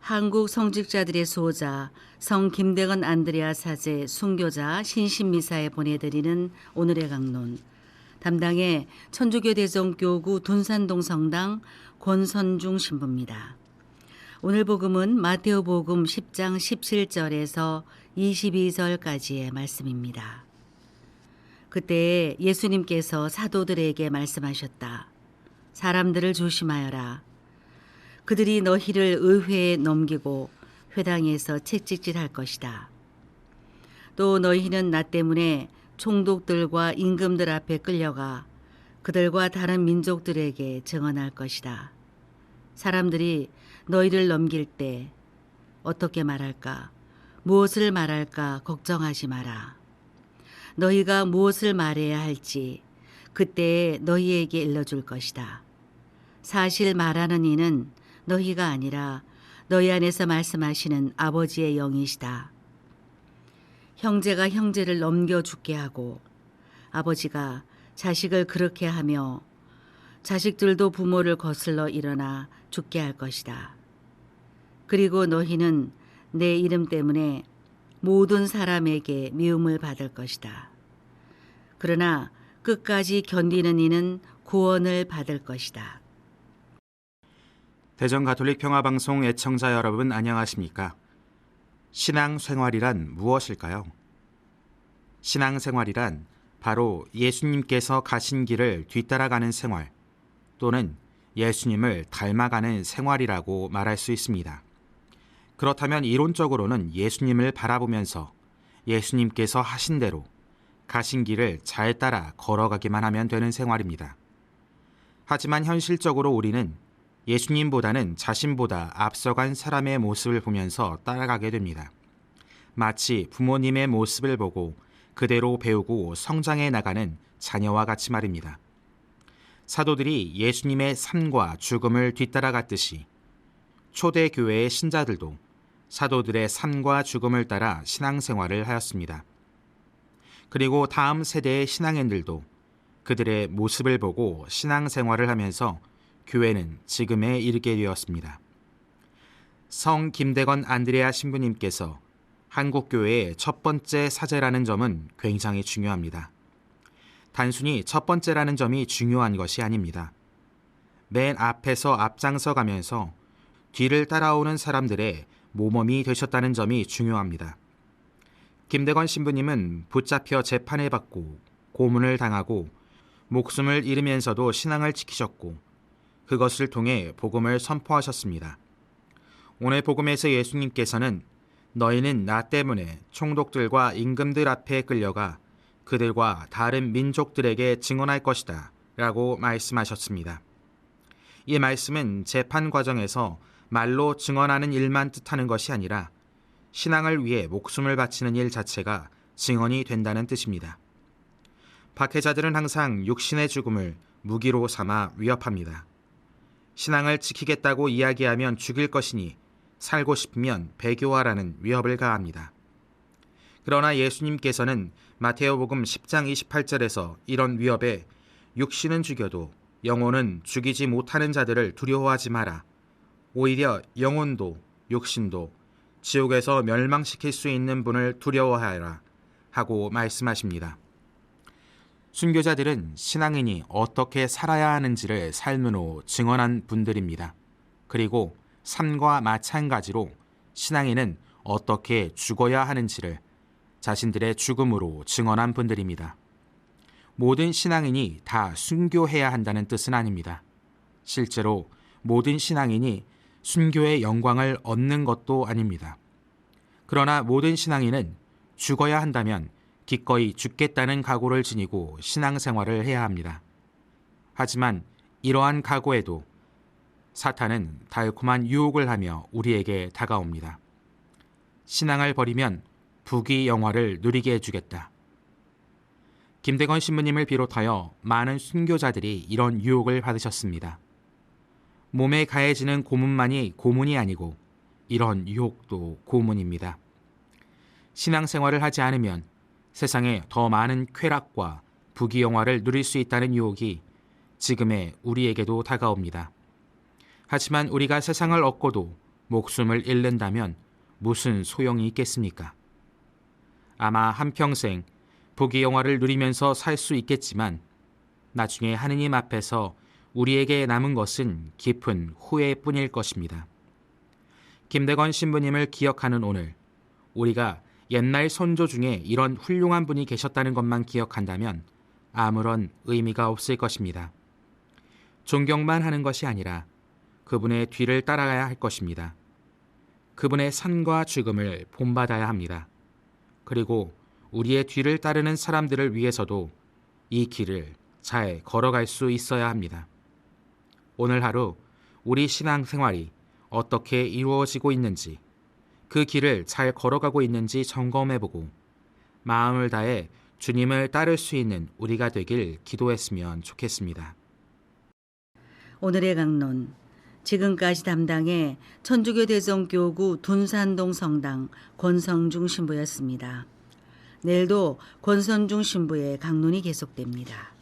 한국 성직자들의 수호자 성 김대건 안드레아 사제 순교자 신신미사에 보내드리는 오늘의 강론. 담당의 천주교 대전교구 둔산동 성당 권선중 신부입니다. 오늘 복음은 마테오 복음 10장 17절에서 22절까지의 말씀입니다. 그때 예수님께서 사도들에게 말씀하셨다. 사람들을 조심하여라. 그들이 너희를 의회에 넘기고 회당에서 채찍질할 것이다. 또 너희는 나 때문에 총독들과 임금들 앞에 끌려가 그들과 다른 민족들에게 증언할 것이다. 사람들이 너희를 넘길 때 어떻게 말할까? 무엇을 말할까? 걱정하지 마라. 너희가 무엇을 말해야 할지 그때에 너희에게 일러줄 것이다. 사실 말하는 이는 너희가 아니라 너희 안에서 말씀하시는 아버지의 영이시다. 형제가 형제를 넘겨 죽게 하고 아버지가 자식을 그렇게 하며 자식들도 부모를 거슬러 일어나 죽게 할 것이다. 그리고 너희는 내 이름 때문에 모든 사람에게 미움을 받을 것이다. 그러나 끝까지 견디는 이는 구원을 받을 것이다. 대전가톨릭 평화방송 애청자 여러분 안녕하십니까? 신앙생활이란 무엇일까요? 신앙생활이란 바로 예수님께서 가신 길을 뒤따라가는 생활 또는 예수님을 닮아가는 생활이라고 말할 수 있습니다. 그렇다면 이론적으로는 예수님을 바라보면서 예수님께서 하신 대로 가신 길을 잘 따라 걸어가기만 하면 되는 생활입니다. 하지만 현실적으로 우리는 예수님보다는 자신보다 앞서간 사람의 모습을 보면서 따라가게 됩니다. 마치 부모님의 모습을 보고 그대로 배우고 성장해 나가는 자녀와 같이 말입니다. 사도들이 예수님의 삶과 죽음을 뒤따라갔듯이 초대교회의 신자들도 사도들의 삶과 죽음을 따라 신앙생활을 하였습니다. 그리고 다음 세대의 신앙인들도 그들의 모습을 보고 신앙생활을 하면서 교회는 지금에 이르게 되었습니다. 성 김대건 안드레아 신부님께서 한국교회의 첫 번째 사제라는 점은 굉장히 중요합니다. 단순히 첫 번째라는 점이 중요한 것이 아닙니다. 맨 앞에서 앞장서 가면서 뒤를 따라오는 사람들의 모범이 되셨다는 점이 중요합니다. 김대건 신부님은 붙잡혀 재판을 받고 고문을 당하고 목숨을 잃으면서도 신앙을 지키셨고 그것을 통해 복음을 선포하셨습니다. 오늘 복음에서 예수님께서는 너희는 나 때문에 총독들과 임금들 앞에 끌려가 그들과 다른 민족들에게 증언할 것이다 라고 말씀하셨습니다. 이 말씀은 재판 과정에서 말로 증언하는 일만 뜻하는 것이 아니라 신앙을 위해 목숨을 바치는 일 자체가 증언이 된다는 뜻입니다. 박해자들은 항상 육신의 죽음을 무기로 삼아 위협합니다. 신앙을 지키겠다고 이야기하면 죽일 것이니 살고 싶으면 배교하라는 위협을 가합니다. 그러나 예수님께서는 마테오복음 10장 28절에서 이런 위협에 육신은 죽여도 영혼은 죽이지 못하는 자들을 두려워하지 마라. 오히려 영혼도 육신도 지옥에서 멸망시킬 수 있는 분을 두려워하라 하고 말씀하십니다. 순교자들은 신앙인이 어떻게 살아야 하는지를 삶으로 증언한 분들입니다. 그리고 삶과 마찬가지로 신앙인은 어떻게 죽어야 하는지를 자신들의 죽음으로 증언한 분들입니다. 모든 신앙인이 다 순교해야 한다는 뜻은 아닙니다. 실제로 모든 신앙인이 순교의 영광을 얻는 것도 아닙니다. 그러나 모든 신앙인은 죽어야 한다면 기꺼이 죽겠다는 각오를 지니고 신앙생활을 해야 합니다. 하지만 이러한 각오에도 사탄은 달콤한 유혹을 하며 우리에게 다가옵니다. 신앙을 버리면 부귀영화를 누리게 해주겠다. 김대건 신부님을 비롯하여 많은 순교자들이 이런 유혹을 받으셨습니다. 몸에 가해지는 고문만이 고문이 아니고 이런 유혹도 고문입니다. 신앙생활을 하지 않으면 세상에 더 많은 쾌락과 부귀영화를 누릴 수 있다는 유혹이 지금의 우리에게도 다가옵니다. 하지만 우리가 세상을 얻고도 목숨을 잃는다면 무슨 소용이 있겠습니까? 아마 한평생 부귀영화를 누리면서 살 수 있겠지만 나중에 하느님 앞에서 우리에게 남은 것은 깊은 후회뿐일 것입니다. 김대건 신부님을 기억하는 오늘, 우리가 옛날 선조 중에 이런 훌륭한 분이 계셨다는 것만 기억한다면 아무런 의미가 없을 것입니다. 존경만 하는 것이 아니라 그분의 뒤를 따라가야 할 것입니다. 그분의 산과 죽음을 본받아야 합니다. 그리고 우리의 뒤를 따르는 사람들을 위해서도 이 길을 잘 걸어갈 수 있어야 합니다. 오늘 하루 우리 신앙생활이 어떻게 이루어지고 있는지, 그 길을 잘 걸어가고 있는지 점검해보고 마음을 다해 주님을 따를 수 있는 우리가 되길 기도했으면 좋겠습니다. 오늘의 강론, 지금까지 담당해 천주교 대성교구 둔산동 성당 권성중 신부였습니다. 내일도 권성중 신부의 강론이 계속됩니다.